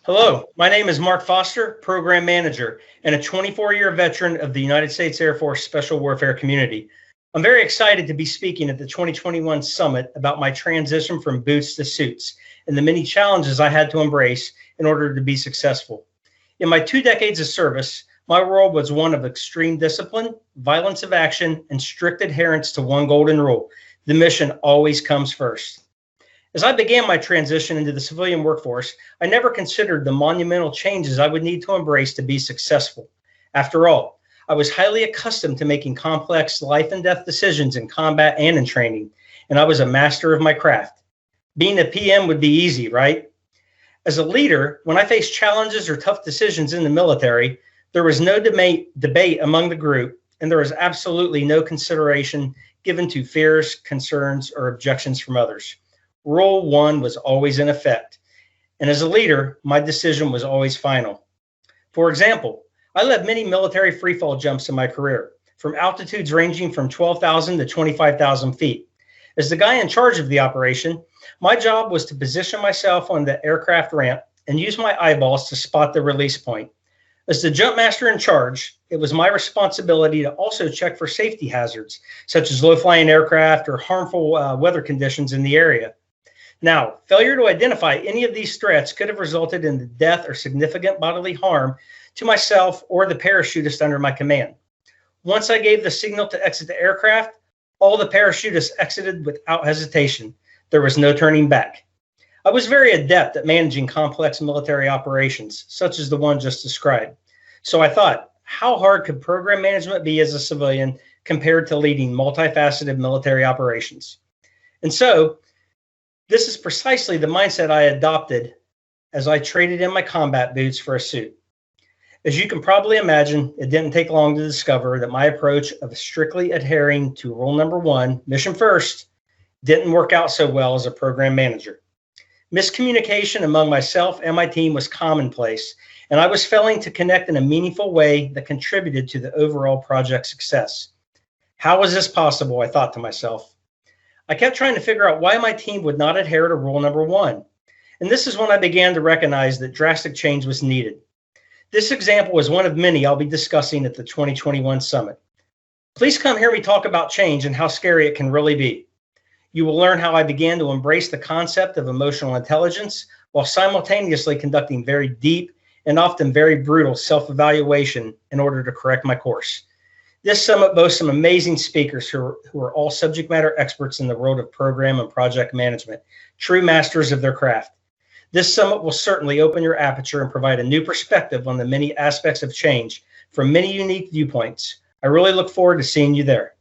Hello, my name is Mark Foster, Program Manager and a 24-year veteran of the United States Air Force Special Warfare community. I'm very excited to be speaking at the 2021 summit about my transition from boots to suits and the many challenges I had to embrace in order to be successful. In my 2 decades of service, my role was one of extreme discipline, violence of action, and strict adherence to one golden rule: the mission always comes first. As I began my transition into the civilian workforce, I never considered the monumental changes I would need to embrace to be successful. After all, I was highly accustomed to making complex life and death decisions in combat and in training, and I was a master of my craft. Being a PM would be easy, right? As a leader, when I faced challenges or tough decisions in the military, there was no debate among the group, and there was absolutely no consideration given to fears, concerns, or objections from others. Rule 1 was always in effect. And as a leader, my decision was always final. For example, I led many military freefall jumps in my career, from altitudes ranging from 12,000 to 25,000 feet. As the guy in charge of the operation, my job was to position myself on the aircraft ramp and use my eyeballs to spot the release point. As the jump master in charge, it was my responsibility to also check for safety hazards, such as low-flying aircraft or harmful weather conditions in the area. Now, failure to identify any of these threats could have resulted in the death or significant bodily harm to myself or the parachutist under my command. Once I gave the signal to exit the aircraft, all the parachutists exited without hesitation. There was no turning back. I was very adept at managing complex military operations, such as the one just described. So I thought, how hard could program management be as a civilian compared to leading multifaceted military operations? And so, this is precisely the mindset I adopted as I traded in my combat boots for a suit. As you can probably imagine, it didn't take long to discover that my approach of strictly adhering to rule number 1, mission first, didn't work out so well as a program manager. Miscommunication among myself and my team was commonplace, and I was failing to connect in a meaningful way that contributed to the overall project success. How was this possible, I thought to myself. I kept trying to figure out why my team would not adhere to rule number 1. And this is when I began to recognize that drastic change was needed. This example is one of many I'll be discussing at the 2021 summit. Please come hear me talk about change and how scary it can really be. You will learn how I began to embrace the concept of emotional intelligence while simultaneously conducting very deep and often very brutal self-evaluation in order to correct my course. This summit boasts some amazing speakers who are all subject matter experts in the world of program and project management, true masters of their craft. This summit will certainly open your aperture and provide a new perspective on the many aspects of change from many unique viewpoints. I really look forward to seeing you there.